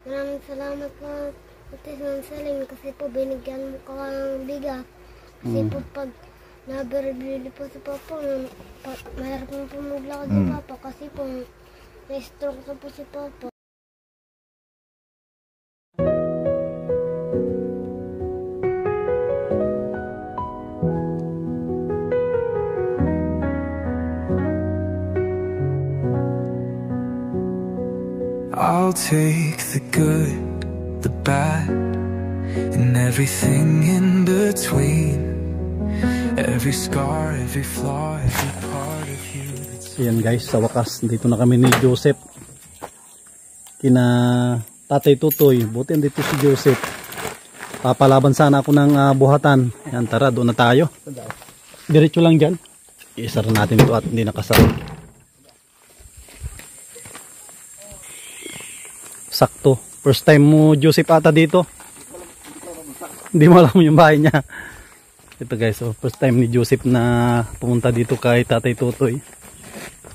Maraming salamat po, Ate Sansaling, kasi po binigyan mo ka ng bigas. Kasi po pag nabili po si Papa, mahirap mo po maglakad si Papa kasi po na-stroke na po si Papa. I'll take the good, the bad, and everything in between. Every scar, every flaw, every part of you. Ayan guys, sa wakas dito na kami ni Joseph kina Tatay Tutoy. Buti andito si Joseph. Papalaban sana ako ng buhatan. Ayan, tara, doon na tayo. Diretso lang dyan. Isara natin ito at hindi nakasara. Sakto. First time mo, Joseph, ata dito. Hindi mo alam yung bahay niya. Ito guys, so first time ni Joseph na pumunta dito kay Tatay Tutoy.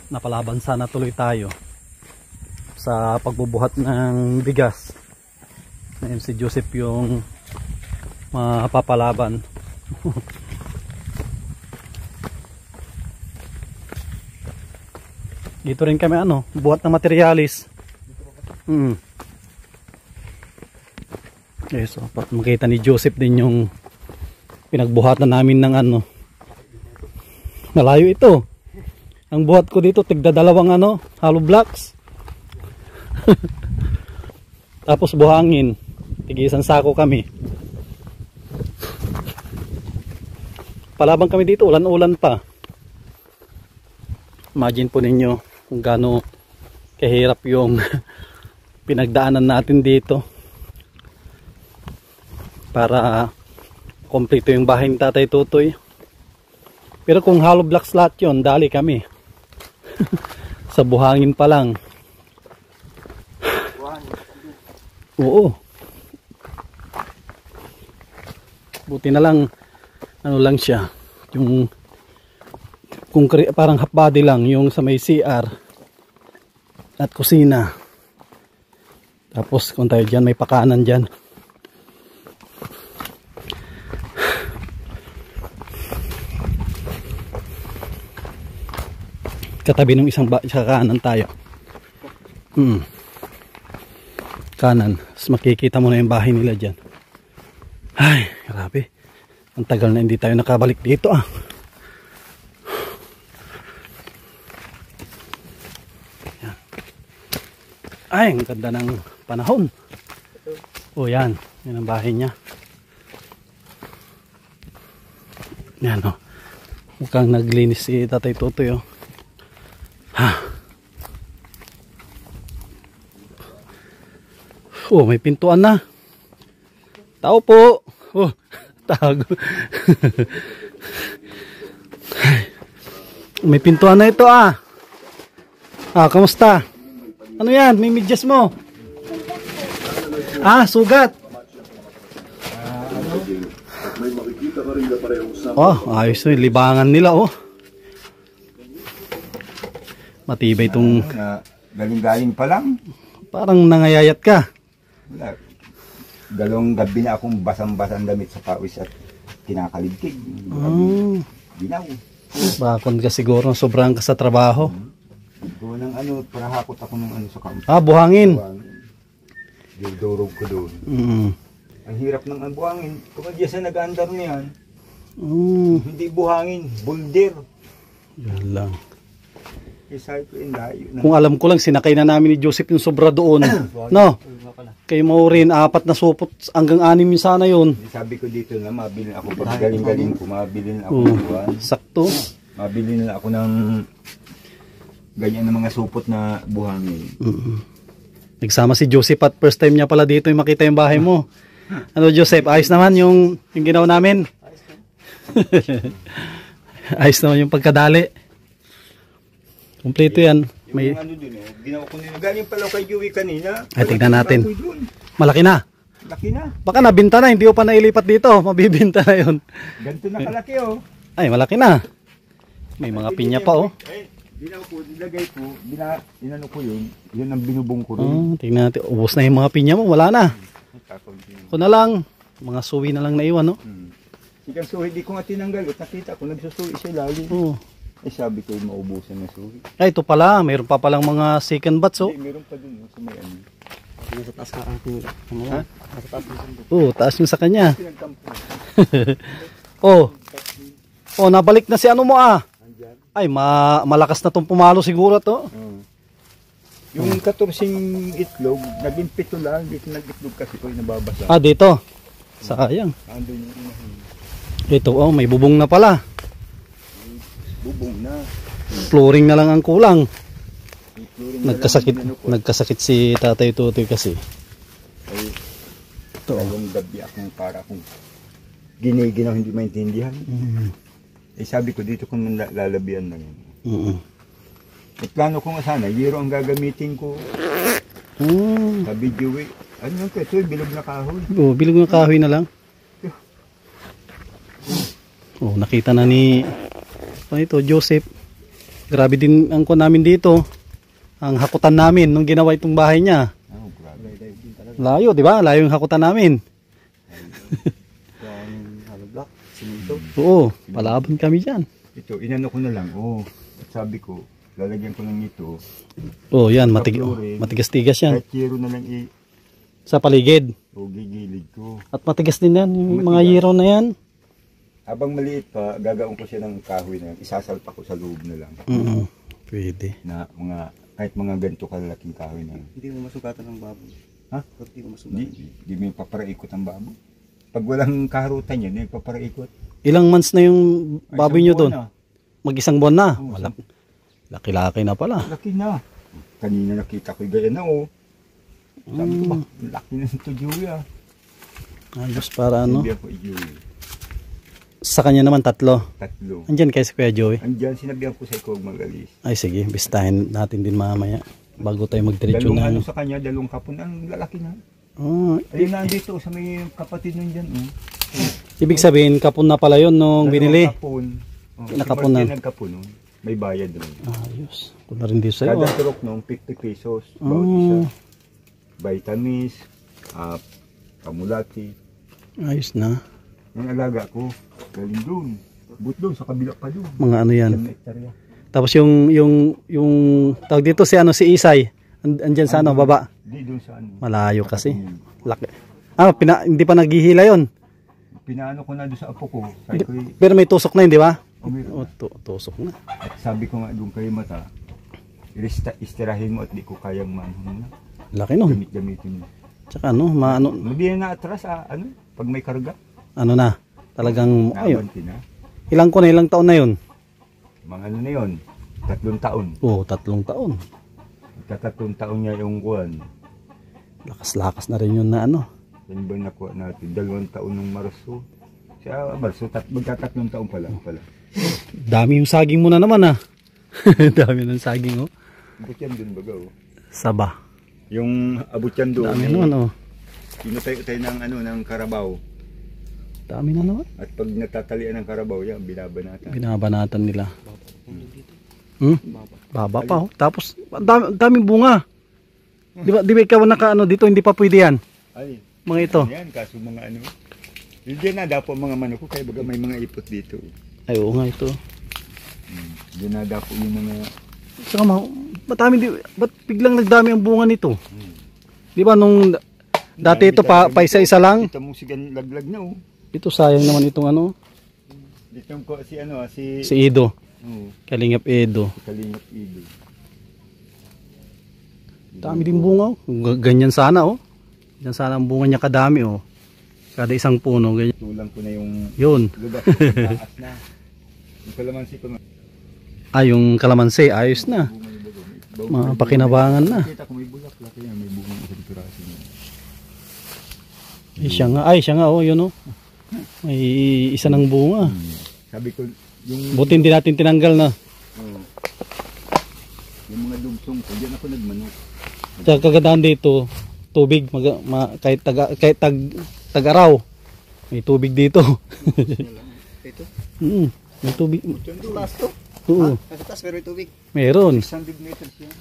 Napalaban sana tuloy tayo sa pagbubuhat ng bigas. Ngayon si Joseph yung mapapalaban. Dito rin kami buhat ng materialis. Okay, so makita ni Joseph din yung pinagbuhatan namin ng malayo ito. Ang buhat ko dito tigda dalawang hollow blocks. Tapos buhangin, tig-isang sako kami. Palabang kami dito, ulan-ulan pa. Imagine po ninyo kung gaano kahirap yung pinagdaanan natin dito para kompleto yung bahay ni Tatay Tutoy. Pero kung hollow blocks lahat yun, dali kami. Sa buhangin pa lang. Oo. Buti na lang lang siya, yung parang half body lang yung sa may CR at kusina. Tapos kung tayo dyan, may pakanan dyan. Katabi ng isang sa kanan tayo. Kanan. Tapos makikita mo na yung bahay nila dyan. Ay, grabe. Ang tagal na hindi tayo nakabalik dito Yan. Ay, ang ganda ng panahon. O yan. Yan ang bahay niya. Yan mukhang naglinis si Tatay Tutoy may pintuan na. Tao po. Tago. May pintuan na ito kamusta? Ano yan? May medyas mo? Sugat. Ayos libangan nila matibay itong galing-galing pa lang. Parang nangayayat ka. Wala. Dalawang gabi na akong basang-basang damit sa pawis at kinakaligtig. Ginaw. Bakon ka siguro, sobrang ka sa trabaho. Ito ng parahakot ako ng sa kampo. Buhangin. Dudurog ko doon. Ang hirap ng buhangin. Kung sa nag-andar niyan, hindi buhangin, boulder. Yan lang. Kung alam ko lang, sinakay na namin ni Joseph yung sobra doon. No? Kayo mo rin, 4 na supot hanggang 6 yung sana yun. Sabi ko dito na mabili ako pag galing-galing ko, mabili na ako sakto. Mabili na ako ng ganyan na mga supot na buhangin. Nagsama si Joseph at first time niya pala dito yung makita yung bahay mo. Joseph, ayos naman yung ginawa namin. Ayos naman yung pagkadali. Kompleto yan. May ginawa ko nila. Galing pala kay Joey kanina. Ay, tignan natin. Malaki na. Laki na. Baka nabinta na, hindi ko pa nailipat dito. Mabibinta na yun. Ganito na kalaki Ay, malaki na. May mga pinya pa Binaw ko, nilagay ko, inano ko yun ang binubong ko rin. Tingnan natin, ubos na yung mga pinya mo, wala na. Ako na lang, mga suwi na lang na iwan, no? Sikang suhi, di ko nga tinanggal. At nakita ko, nagsusuhi siya lagi. Eh sabi ko, maubusan na suhi. Ay, ito pala, mayroon pa palang mga second batch, oh. Hindi, meron pa dun, sa may ano. Sa taas ka ang Ha? Sa taas ng sandok. Taas yung sa kanya. Pinagtampo. Nabalik na si ano mo, ah. Ay, malakas na tong pumalo siguro to. Yung 14 itlog, naging 7 lang. Dito nag-itlog kasi ko, nababasa. Dito. Sayang. Andun yung inahin. Ito, may bubong na pala. Bubong na. Flooring na lang ang kulang. May flooring na lang, Nagkasakit si Tatay Tutoy kasi. Ay, talagang gabi akong para akong giniginaw, hindi maintindihan. Eh sabi ko, dito kung lalabihan na yun. Eh plano ko nga sana, yero ang gagamitin ko. Sabi Joey, ano yung ito, bilog na kahoy. Bilog na kahoy na lang. Nakita na ni Joseph. Grabe din ang ko namin dito. Ang hakutan namin nung ginawa itong bahay niya. Grabe. Layo, di ba? Layo yung hakutan namin. Block, siminto. Oo, palaban kami dyan. Ito, inano ko na lang. At sabi ko, lalagyan ko lang ito. Yan, matigas-tigas yan. Kahit yero na lang Sa paligid. gigilid ko. At matigas din yan, yung mga yero na yan. Habang maliit pa, gagaon ko siya ng kahoy na isasalpa ko sa loob na lang. Pwede. Na kahit mga ganito kalalaking kahoy na. Hindi mo masugatan ng baboy. Ha? Hindi mo masugatan. Di mo paparaikot ang baboy. Pag walang kaharutan yan, paparaikot. Ilang months na yung baboy nyo doon? Na. Mag-isang buwan na? Laki-laki na pala. Laki na. Kanina nakita ko gaya na Sabi ko ba, laki na ito Joey Ayos para ano. Sinabi ako Joey. Sa kanya naman 3. 3. Andyan kay si Kuya Joey. Andyan, sinabihan ko sa ikaw mag-alis. Ay sige, bistahin natin din mamaya. Bago tayo magdiretso Dalong na. sa kanya, dalong kapon. Ang lalaki na. Ayun na dito sa may kapatid nun dyan. Ibig sabihin, kapon na pala yun nung binili. Kapon. Nakapon na. Nagkapon nun. May bayad nun. Ayos. Kung na rin dito sa'yo. Kada turok nung 50 pesos. Bawat isa. Vitamins. Kamulati. Ayos na. Yung alaga ko. Galing doon. But doon sa kabila pa doon. Mga ano yan. 1 hektarya. Tapos yung tawag dito si si Isay. Andyan sa baba. Di doon sa ano. Malayo kasi. Laki. Hindi pa naghihila yon. Pinaano ko na doon sa apo ko. Sabi ko, Pero may tusok na yun, di ba? meron. Tusok na. At sabi ko nga doon kayo mata, istirahin mo at di ko kayang manhun na. Laki nun. Gamitin mo. Tsaka maano. Hindi na atras pag may karga. Ano na. Talagang, ayun. Nabanti na. Ilang taon na yun? Mga ano na yun, 3 taon. 3 taon. Tatlong taon niya yung kuwan. Lakas-lakas na rin yun na ano. Yan ba nakuha natin? 2 taon ng Marso. Siya Marso, magka-3 taon pa lang pala. Dami yung saging mo na naman Dami ng saging Abot yan dun baga Saba. Yung abot yan doon. Dami naman Pinutay-utay ng ng karabaw. Dami na naman. At pag natatalian ng karabaw yan, binabanatan. Binabanatan nila. Baba pa Tapos daming bunga. Di ba ikaw naka dito, hindi pa pwede yan. Ay, mga ito. Yan, kaso mga hindi na dapo mga manok ko kaya baga may mga ipot dito. Ay oo nga ito. Hindi na dapo yung mga. Saka ba't biglang nagdami ang bunga nito? Di ba nung dati ito pa isa-isa lang? Ito mo sigan laglag na Ito sayang naman itong Dito ko si Edo. Kalingap Edo. Kalingap Edo. Dami din bunga Ganyan sana Ganyan sana ang bunga niya kadami Kada isang puno ganyan. Tulang ko na yung Yun. lugar. Taas na. Yung kalamansi ko na. Yung kalamansi ayos na. Mapakinabangan na. Kita ko may bulak laki yan, may bunga isang piraso niya. Siya nga yun May isa ng bunga. Sabi ko yung Buti hindi natin tinanggal na. Yung mga dugsong ko, diyan ako nagmanok. Sa kagandahan dito, tubig kahit tag-araw. May tubig dito. Ito. May tubig. Oo. Nasa taas, pero may tubig. Meron. 600 meters yan.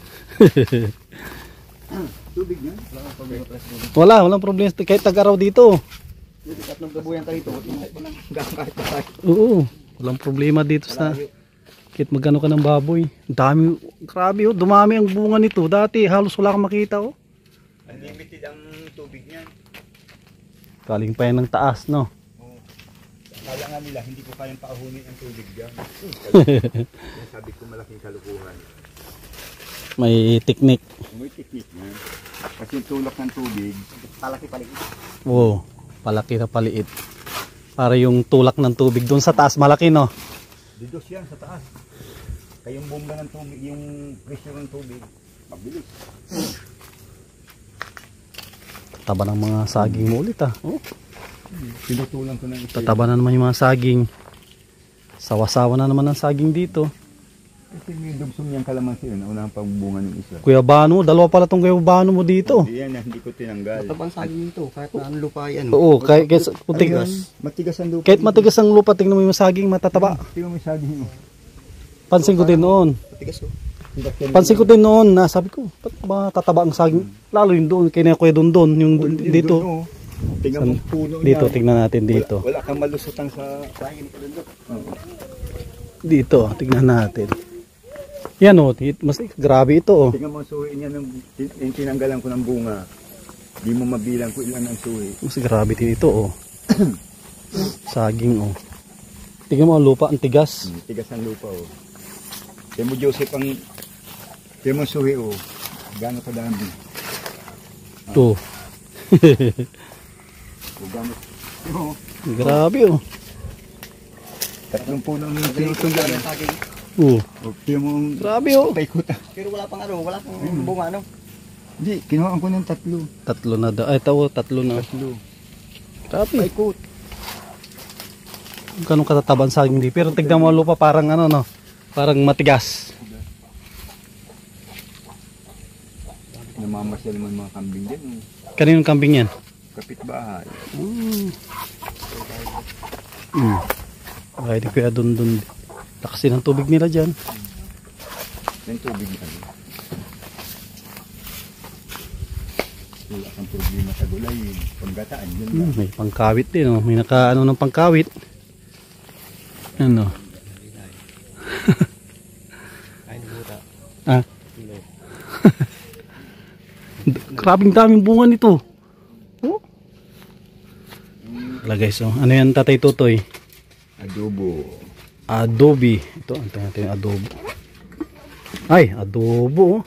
Tubig yan. Wala kang problema pala sa tubig. Walang problema. Kahit tag-araw dito. Dito, tatlong gabuyan ka rito. Kahit pa tayo. Oo. Walang problema dito sa... Kahit magano ka ng baboy. Ang dami. Grabe oh. Dumami ang bunga nito. Dati halos wala kang makita oh. Unlimited ang tubig niyan. Galing pa yan ng taas no. Kaya nga nila, hindi ko kayang pauhunin ang tubig dyan. Sabi ko malaking kalukuhan. May teknik. May teknik yan. Kasi yung tulak ng tubig, Palaki paligid. Oo. Palaki na paliit. Para yung tulak ng tubig doon sa taas malaki no. didos yan sa taas. Kaya yung bomba ng tubig, yung pressure ng tubig, mabilis. Taba ng mga saging mo ulit ah. Oh. Pinutulan ko ng isa. Tataba na naman yung mga saging. Sawa-sawa na naman ang saging dito. Kasi may dugsong niyang kalamansi yun, unang pagbunga ng isa. Kuya Bano, dalawa pala tong Kuya Bano mo dito. Hindi yan, hindi ko tinanggal. Matabang saging nito, kahit na ang lupa yan. Oo, kahit Matigas ang lupa. kahit matigas ang lupa, tingnan mo yung saging matataba. Tingnan mo yung saging mo. Pansin ko din noon. Matigas oh. Pansin ko din noon na sabi ko, ba't ba tataba ang saging? Lalo yung doon, kaya Kuya doon, yung dito. Doon, oh. Tingnan mo puno Dito, niya. tingnan natin dito. Wala kang malusutang sa saging. Dito, tingnan natin. Yan o, mas grabe ito o. Tingnan mo ang suhi niya yung tinanggalan ko ng bunga. Di mo mabilang kung ilan ang suhi. Mas grabe din ito o. Saging o. Tingnan mo ang lupa, ang tigas. Tigas ang lupa oh. Tingnan mo Joseph ang tingnan mo ang suhi oh. Gano'n kadami. Ito. O gano'n. Oh. Grabe o. Tatlong puno ang tinutunggan. Saging. Oo. O tingnan mo ang Grabe o. paikuta. Pero wala pang ano, wala pang bunga ano. Hindi, kinuhaan ko ng tatlo. Tatlo na daw. Ay, tatlo na. Tatlo. Grabe. Paikot. Ganun katataban saging di. Pero tignan mo ang lupa parang ano no. Parang matigas. Namamasyal naman mga kambing din. Oh. Kaninong kambing yan? Kapitbahay. Ay, di kaya dun. Lakasin ang tubig nila dyan. Yung tubig na. Wala kang problema sa gulay. Panggataan yun lang. May pangkawit din oh. May nakaano ng pangkawit. Ano? Ay, buta. Ah. Grabing daming bunga nito. Oh. Wala guys, oh. Ano yan Tatay Tutoy? Adobo. Adobe. Ito, antayin natin yung adobo. Ay, adobo. Oh.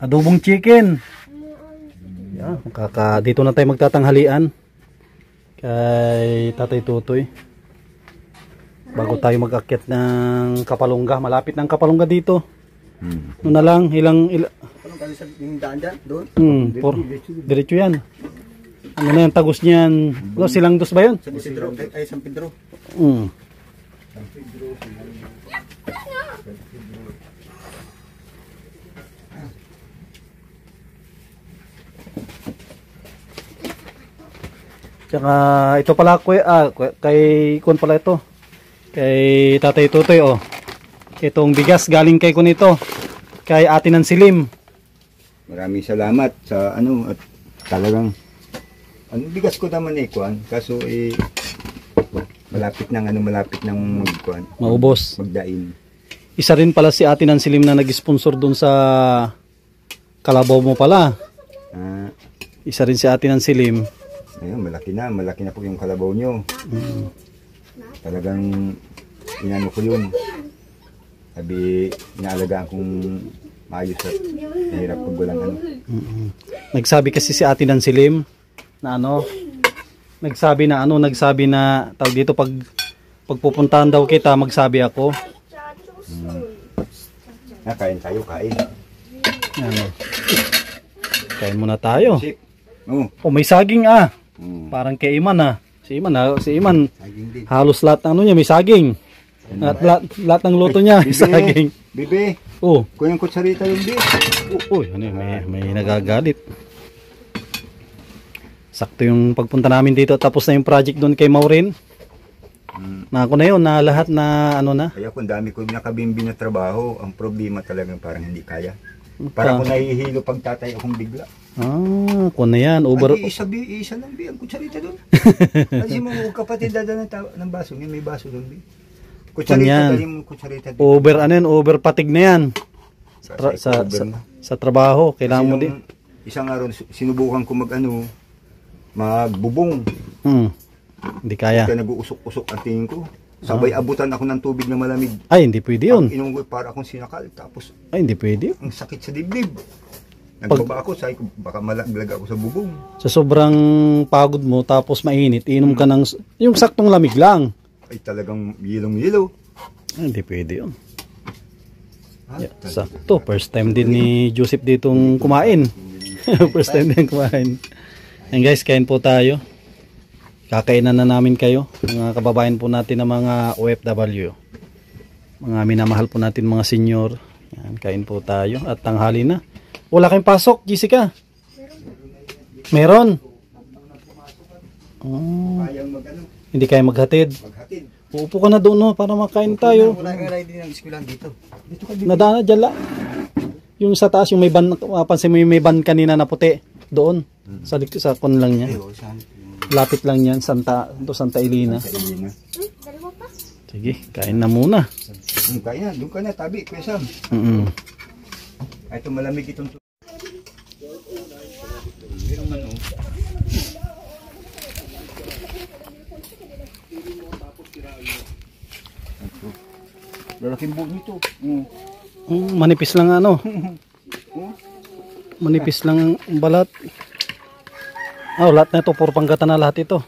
Adobong chicken. Yan, dito na tayo magtatanghalian. Kay Tatay Tutoy. Bago tayo mag-akyat ng Kapalungga. Malapit ng Kapalungga dito. Ano na lang, Anong kasi sa yung daan dyan? Doon? diretso yan. Ano na yan, tagos niyan. Ano, silang dos ba yun? San Isidro, ay San Pedro. Tsaka ito pala kay Kun pala ito. Kay Tatay Tutoy oh. Itong bigas galing kay Kun ito. Kay Ate ng Silim. Maraming salamat sa ano at talagang bigas ko naman Kwan. Kaso malapit ng magkuan. Maubos. Magdain. Isa rin pala si Ate ng Silim na nag-sponsor dun sa kalabaw mo pala. Isa rin si Ate ng Silim. Ayun, malaki na po yung kalabaw nyo. Talagang inano ko yun. Sabi, inaalagaan kong maayos at mahirap pag walang ano. Nagsabi kasi si Ate ng Silim na nagsabi na tawag dito pagpupuntahan daw kita, magsabi ako. Kain tayo, kain. Kain muna tayo. Oh, May saging Parang kay Iman Si Iman halos lahat ng niya may saging. Lahat ng luto niya may saging. Bibi. Kung yung kutsarita yung beef. May nagagalit. Sakto yung pagpunta namin dito, tapos na yung project doon kay Maureen. Na ako na yun, na lahat na ano na. Kaya kung dami ko nakabimbi na trabaho, ang problema talagang parang hindi kaya. Para ko nahihilo pag tatay akong bigla. Ah, ako na yan. Isa lang bi ang kutsarita doon. Kasi mo kapatid dada ng baso, may baso doon bi. Kutsarita, dali mo kutsarita doon. Over patig na yan. Sa trabaho, kailangan mo din. Isang araw, sinubukan ko magbubong. Hindi kaya. Kaya nag-uusok-usok ang tingin ko. Sabay abutan ako ng tubig na malamig. Ay, hindi pwede yun. Inom ko para akong sinakal. Tapos, ay, hindi pwede. Ang sakit sa dibdib. Nagbaba ako, sabi ko, baka malaglag ako sa bubong. Sa sobrang pagod mo, tapos mainit, inom ka ng, yung saktong lamig lang. Ay, talagang yelong-yelo. Ay, hindi pwede yun. Sakto, first time din ni Joseph ditong kumain. First time din kumain. And guys, kain po tayo. Kakainan na namin kayo, mga kababayan po natin na mga OFW. Mga minamahal po natin mga senior. Yan, kain po tayo at tanghali na. Wala kayong pasok, Jessica? Meron. Oh. Hindi kayo maghatid. Uupo ka na doon, no, para makain tayo. Wala kang din ng eskwelahan dito. Nadaan na dyan lang. Yung sa taas, yung may ban, mapansin mo yung may ban kanina na puti. Doon. Sa kon lang niya. Lapit lang yan, Santa Elena. Sige, kain na muna. Kain na, doon ka na, tabi, Kuya Sam. Ay, ito malamig itong lalaking buo nito. Manipis lang ano. Manipis lang ang balat. Lahat na ito, puro panggata na lahat ito.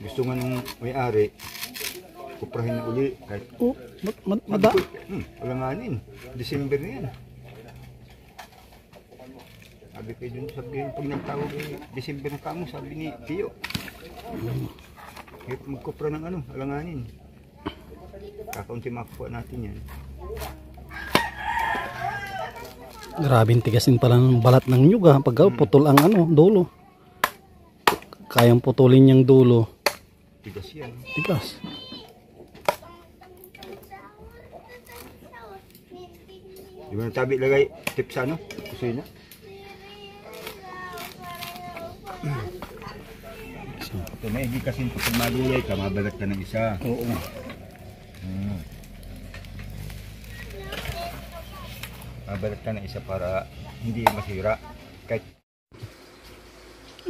Gusto nga nung may-ari, kuprahin na uli. Kahit, alanganin. December na yan. Sabi kayo dun, sabihin, pag nagtawag December na kamo, sabi ni Tio. Magkupra ng alanganin. Kakaunti makuha natin yan. Grabing tigasin pala ng balat ng nyug ha. Pag putol ang dulo. Kayang putulin yung dulo. Tigas yan. Tigas. Di ba natabi lagay tip sa kusina? Ito na, hindi kasi pag magulay ka, mabalat ka ng isa. Oo. Mabalat ka ng isa para hindi masira. Kahit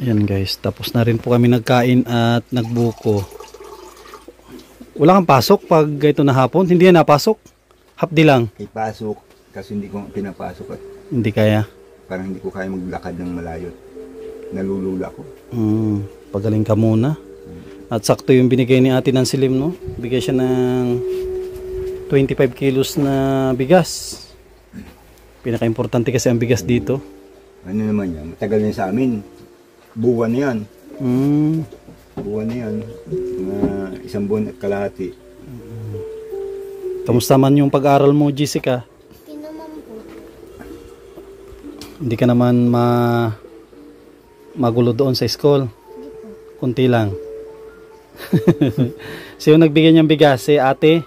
Ayan guys, tapos na rin po kami nagkain at nagbuko. Wala kang pasok pag ito na hapon? Hindi yan napasok? Hapdi lang? ipasok, kasi hindi ko pinapasok at Hindi kaya? parang hindi ko kaya maglakad ng malayo. Nalulula ko. Pagaling ka muna. At sakto yung binigay ni Ate ng Silim, no? Bigay siya ng 25 kilos na bigas. Pinaka-importante kasi ang bigas dito. Ano naman yan? Matagal na sa amin. Buwan na yan. Buwan na yan. Mga isang buwan at kalahati. Kamusta man yung pag-aaral mo, Jessica? Okay naman po. Hindi ka naman magulo doon sa school? Kunti lang. Sino nagbigay niyang bigas? Si Ate?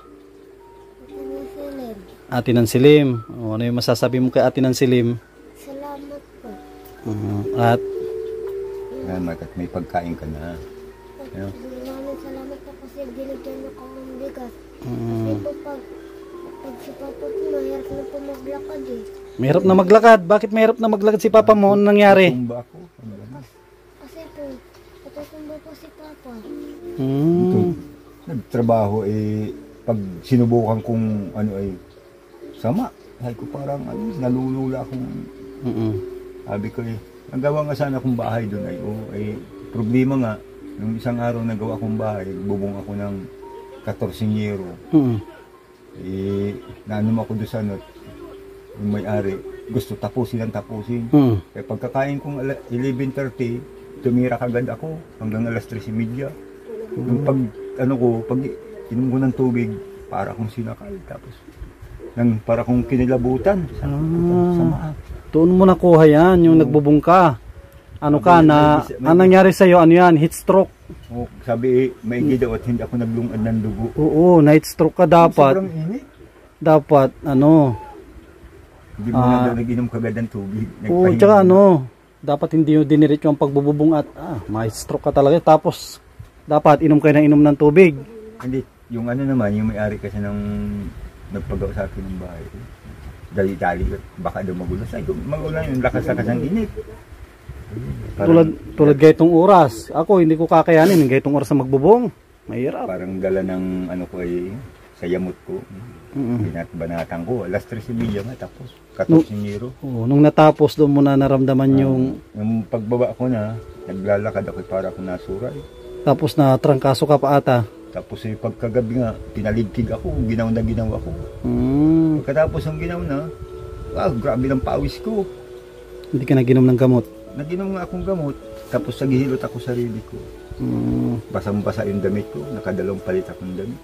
Ate ng Silim. Ano yung masasabi mo kay Ate ng Silim? Salamat po. At Salamat at may pagkain ka na. Ayun. Maraming salamat po kasi binigyan niyo ko ng bigas. Kasi po pag si Papa po, mahirap na po maglakad eh. mahirap na maglakad. Bakit mahirap na maglakad si Papa mo? Ano nangyari? Tumba ako. Kasi po, natutumba po si Papa. Nagtrabaho pag sinubukan kong sama. Sabi ko parang nalulula akong sabi ko nagawa nga sana akong bahay doon problema nga nung isang araw nagawa akong bahay, bubong ako ng 14 euro. Naanum ako doon sa yung may-ari, gusto tapusin. Kaya pagkakain kong 11:30, tumira kagad ako hanggang alas 3:30. Yung pag inom ko ng tubig, para akong sinakal. Tapos Nang para kong kinilabutan. Sama. Doon mo nakuha yan, yung nagbubong ka. Ano ka na, ang nangyari sa'yo, ano yan, heat stroke. Oh, sabi, maigi daw at hindi ako naglungad ng dugo. Oo, night stroke ka dapat. Sobrang init. Dapat, ano. Hindi mo na daw nag-inom kagad ng tubig. Oo, tsaka ano, dapat hindi yung diniretso ang pagbububong at, may stroke ka talaga. Tapos, dapat inom kayo ng inom ng tubig. Hindi, yung ano naman, yung may-ari kasi ng nagpagawa sa akin ng bahay. Dali-dali, baka daw magulo. Magulo yung lakas-lakas ng init. Tulad gaytong oras. Ako hindi ko kakayanin gaytong oras na magbubong. Mahirap. Parang dala ng ano ko ay sa yamot ko. Binat-banatan ko. Alas 3:30 nga tapos. 14 euro. Nung natapos doon mo na naramdaman yung pagbaba ko na, naglalakad ako para ako nasuray. Tapos na trangkaso ka pa ata. Tapos pagkagabi nga, pinaligtig ako. Ginaw na ginaw ako. Pagkatapos ng ginaw na, grabe ng pawis ko. Hindi ka naginom ng gamot? Naginom nga akong gamot, tapos naghihilot ako sarili ko. Basang-basa yung damit ko, nakadalawang palit akong damit.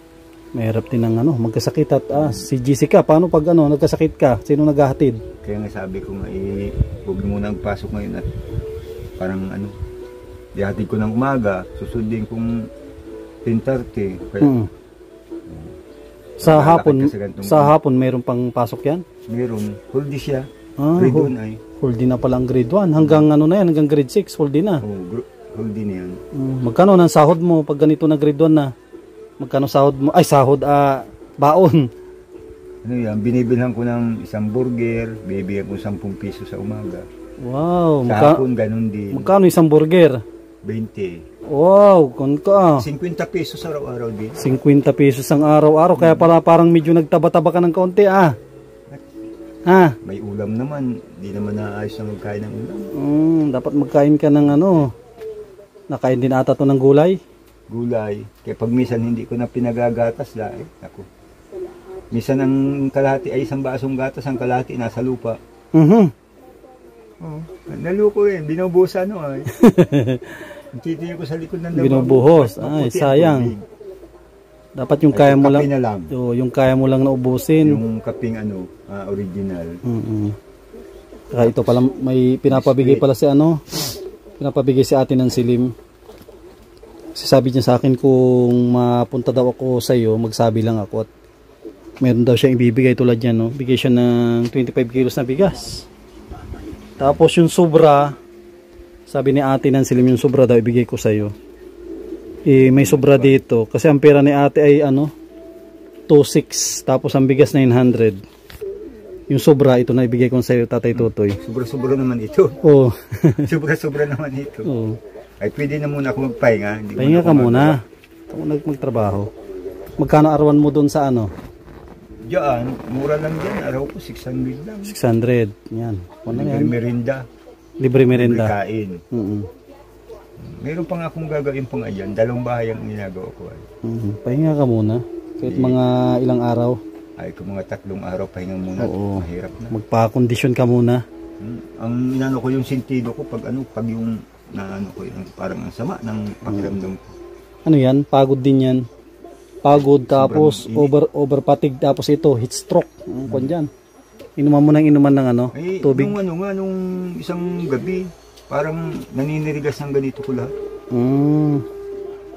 Mahirap din ang ano, magkasakit at si Jessica, paano pag ano, nagkasakit ka? Sino naghahatid? Kaya nga sabi ko nga, huwag muna ang pasok ngayon at parang ano, dihatid ko ng umaga, susundin kong 10:30. Kaya, sa hapon mayroon pang pasok yan? Mayroon, whole day siya. Grade 1 ay. Whole day na pala ang grade 1. Hanggang ano na yan, hanggang grade 6, whole day na. Whole day na yan. Magkano ng sahod mo pag ganito na grade 1 na? Magkano sahod mo? Ay, sahod, baon. Ano yan, binibilhan ko ng isang burger, bibigyan ko 10 piso sa umaga. Wow. Sa hapon, ganun din. Magkano isang burger? 20. Wow, kun ka. 50 pesos araw-araw din. 50 pesos ang araw-araw, kaya pala parang medyo nagtaba-taba ka ng kaunti, May ulam naman, di naman naayos na magkain ng ulam. Dapat magkain ka ng ano. Nakain din ata to ng gulay? Gulay. Kaya pag minsan hindi ko na pinagagatas dahil. Ako. Minsan ang kalahati ay isang basong gatas, ang kalahati nasa lupa. Naluko binubuhos Titiyo ko sa likod ng lababo. Binubuhos. Ay, sayang. Dapat yung kaya mo lang, yung kaya mo lang na ubusin. Yung kaping original. Kaya ito pala may pinapabigay pala si pinapabigay si Ate ng silim. Kasi sabi niya sa akin kung mapunta daw ako sa iyo, magsabi lang ako at meron daw siyang ibibigay tulad niyan, no. Bigay siya ng 25 kilos na bigas. Tapos yung sobra, sabi ni Ate ng silim, yung sobra daw ibigay ko sa iyo. May sobra dito kasi ang pera ni Ate ay 2,600 tapos ang bigas 900. Yung sobra ito na ibigay ko sa iyo, Tatay Totoy. Sobra-sobra naman ito. Oo. Sobra-sobra naman ito. Oo. Ay pwede na muna ako magpahinga. Pahinga ka muna. Ako magtrabaho. Magkano arawan mo doon sa Diyan, mura lang diyan. Araw ko 600 lang. 600. Yan. Libre merinda. Libre merinda. Libre kain. Meron pa nga akong gagawin pang ayan. 2 bahay ang ginagawa ko. Pahinga ka muna. Kahit mga ilang araw. Ay, kung mga 3 araw pahinga muna. Oo. Mahirap na. Magpa-kondisyon ka muna. Ang inano ko yung sentido ko pag yung parang ang sama ng pakiramdam ko. Ano yan? Pagod din yan. Pagod tapos over fatigue tapos ito heat stroke. Kung dyan. Inuman mo ng tubig. Nung isang gabi, parang naninirigas ng ganito ko lahat.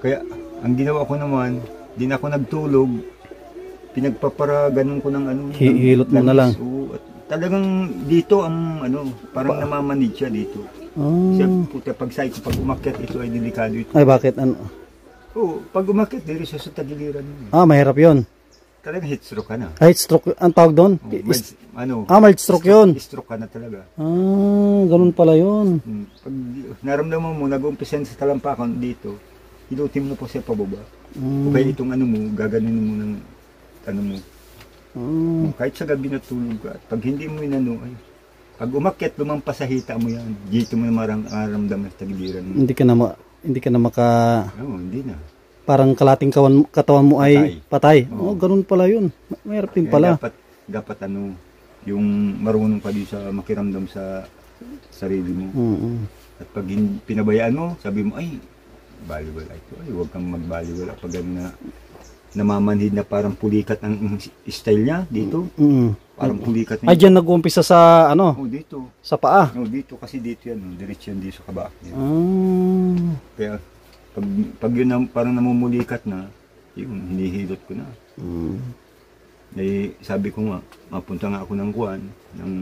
Kaya, ang ginawa ko naman, di na ako nagtulog, pinagpapara, ganun ko ng hilot mo na lang. At talagang dito, parang namamanid siya dito. Siya, pag umakyat, ito ay delikado ito. Ay, bakit? Pag umakyat, diri siya sa tagiliran. Mahirap yun. Talagang heat stroke ka na. Heat stroke, ang tawag doon? Mild stroke yun. Stroke ka na talaga. Ganun pala yun. Pag naramdaman mo, nag-umpisa sa talampakan dito, hilutin mo po siya pababa. O kaya itong gaganin mo ng mo. Kahit sa gabi natulog ka, pag hindi mo pag umakyat, lumampas sa hita mo yan. Dito mo maramdaman sa tagiliran mo. Hindi ka na hindi na. Parang kalating katawan mo ay patay. Ganun pala yun. Mayroon din pala. Dapat yung marunong ka din sa makiramdam sa sarili mo. At pag pinabayaan mo, sabi mo, ay, baliwala ito. Ay, huwag kang magbaliwala pag namamanhid na parang pulikat ang style niya dito. Parang pulikat Ay, dyan nag-uumpisa sa ano? Oh, dito. Sa paa. Oh, dito kasi dito yan. Diretso yan dito sa kabak niya. Kaya pag yun parang namumulikat na, yun, hinihilot ko na. Eh, sabi ko nga, mapunta nga ako ng kuwan, ng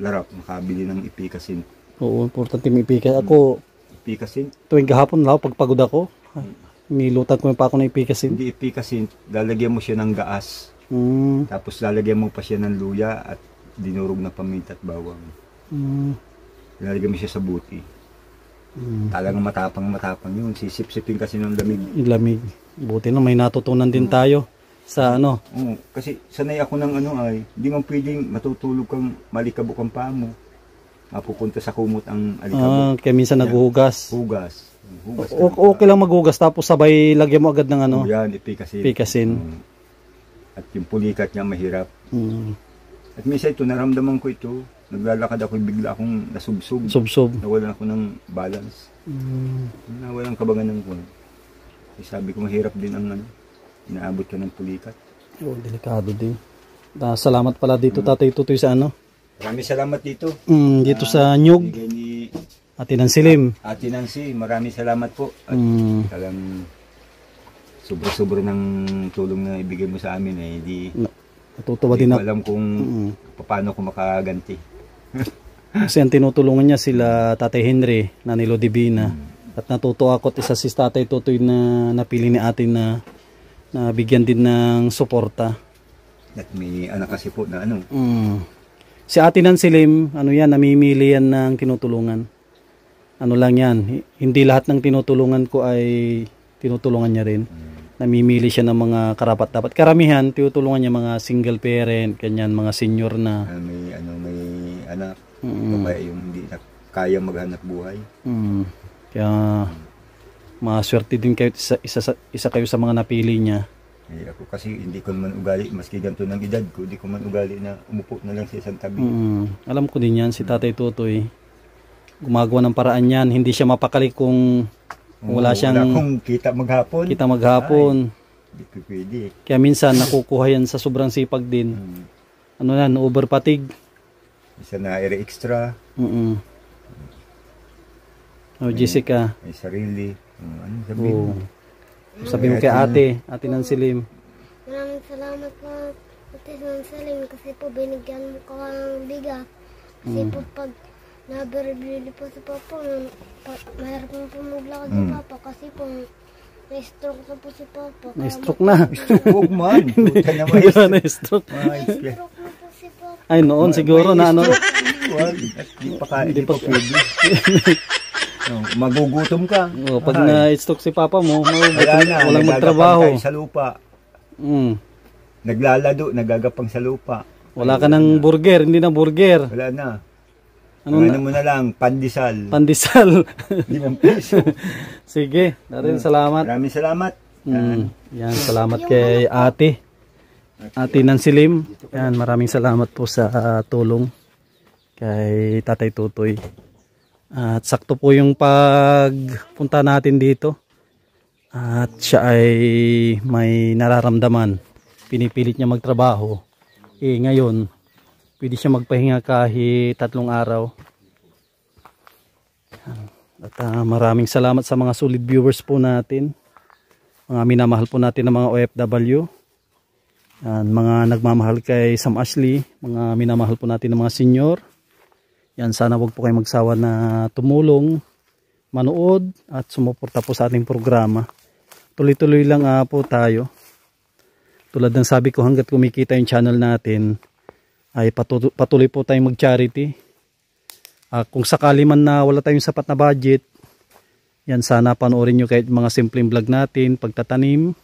larap, makabili ng ipikasin. Oo, importante may ipikasin. Ako, Ipikasin? tuwing kahapon lang, pagpagod ako, nilutan ko pa ako ng ipikasin. Hindi ipikasin, lalagyan mo siya ng gaas. Tapos lalagyan mo pa siya ng luya at dinurog na paminta at bawang. Lalagyan mo siya sa buti. Talagang matapang yun. Sisip-sipin kasi ng lamig. Yung lamig. Buti na may natutunan din tayo sa ano. Oo, kasi sanay ako ng ano ay, hindi mo pwedeng matutulog kang malikabok ang paa mo. Mapupunta sa kumot ang alikabok. Kaya minsan naghuhugas. Hugas. Okay lang maghugas tapos sabay lagyan mo agad ng ano. Yan, ipikasin. Pikasin. At yung pulikat niya mahirap. At minsan ito, naramdaman ko ito. Naglalakad ako, bigla akong nasubsob. Nawalan ako ng balance. Nawalan kabangan ng kuwan. Sabi ko, mahirap din ang ano. Inaabot ka ng pulikat. Oh, delikado din. Salamat pala dito, Tatay Tutoy, sa ano. Maraming salamat dito. Dito sa Nyug. Ni Ate Nansilim. Ate Nancy, maraming salamat po. At talagang sobra-sobra ng tulong na ibigay mo sa amin. Natutuwa din ako. Alam kung paano ko makaganti. Kasi ang tinutulungan niya sila Tatay Henry, Nanay Lodivina. At natutuwa ako at isa si Tatay Tutoy na napili ni atin na bigyan din ng suporta. At may anak kasi po na ano. Si Ate Nansilim, ano yan, namimili yan ng tinutulungan. Ano lang yan, hindi lahat ng tinutulungan ko ay tinutulungan niya rin. Namimili siya ng mga karapat-dapat. Karamihan, tinutulungan niya mga single parent, kanyan, mga senior na. May anak, kaya yung hindi na kaya maghanap buhay. Kaya maswerte din kayo, isa kayo sa mga napili niya. Ako kasi hindi ko naman ugali, maski ganito ng edad ko, hindi ko man ugali na umupo na lang sa isang tabi. Alam ko din yan, si Tatay Tutoy. Gumagawa ng paraan yan, hindi siya mapakali kung wala siyang kita maghapon. Hindi ko pwede. Kaya minsan nakukuha yan sa sobrang sipag din. Ano yan, over fatigue. Isa na extra. Jessica. May sarili. Ano sabihin mo? Sabi mo kay Ate Nansilim. Maraming salamat po, Ate Nansilim, kasi po binigyan mo ko ng bigas. Kasi po pag nabili po si Papa, mahirap mo po maglakad si Papa kasi po na-stroke na po si Papa. Na-stroke na? Huwag man. Buta na na-stroke. Na-stroke na po si Papa. Ay, noon siguro na ano. Hindi pa pwede. Magugutom ka. Pag na-stroke si Papa mo, walang magtrabaho. Sa lupa. Naglalado, nagagapang sa lupa. Wala ka ng burger, hindi na burger. Wala na. Ano mo na lang, pandesal. Pandesal. 5 piso. Sige, narin salamat. Maraming salamat. Yan, salamat kay Ate Nansilim. Yan, maraming salamat po sa tulong kay Tatay Tutoy. At sakto po yung pagpunta natin dito. At siya ay may nararamdaman. Pinipilit niya magtrabaho. Ngayon, pwede siya magpahinga kahit 3 araw. At maraming salamat sa mga solid viewers po natin. Mga minamahal po natin ng mga OFW. Yan, mga nagmamahal kay Sam Ashley. Mga minamahal po natin ng mga senior. Yan, sana wag po kayo magsawa na tumulong, manood at sumuporta po sa ating programa. Tuloy-tuloy lang po tayo. Tulad ng sabi ko, hanggat kumikita yung channel natin, ay patuloy po tayong mag-charity. Kung sakali man na wala tayong sapat na budget, yan, sana panoorin nyo kahit mga simpleng vlog natin, pagtatanim.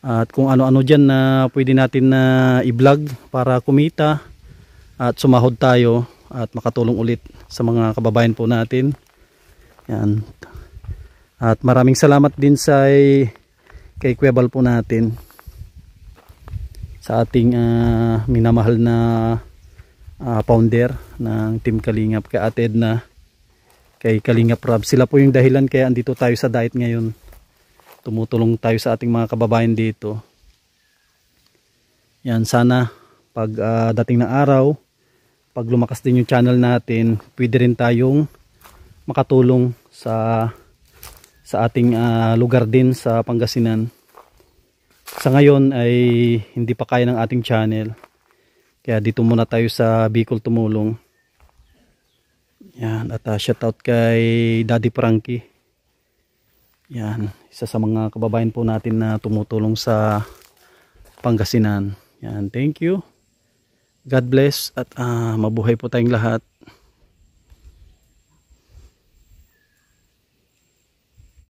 At kung ano-ano dyan na pwede natin na i-vlog para kumita at sumahod tayo at makatulong ulit sa mga kababayan po natin. Yan. At maraming salamat din kay Kuya Bal po natin sa ating minamahal na founder ng Team Kalingap, kay Ate Edna, kay Kalingap Rob. Sila po yung dahilan kaya andito tayo sa diet ngayon. tumutulong tayo sa ating mga kababayan dito. Yan, sana pag dating ng araw, pag lumakas din yung channel natin, pwede rin tayong makatulong sa ating lugar din sa Pangasinan. Sa ngayon ay hindi pa kaya ng ating channel, kaya dito muna tayo sa Bicol tumulong. Yan, at shoutout kay Daddy Frankie. Yan, isa sa mga kababayan po natin na tumutulong sa Pangasinan. Yan, thank you. God bless at mabuhay po tayong lahat.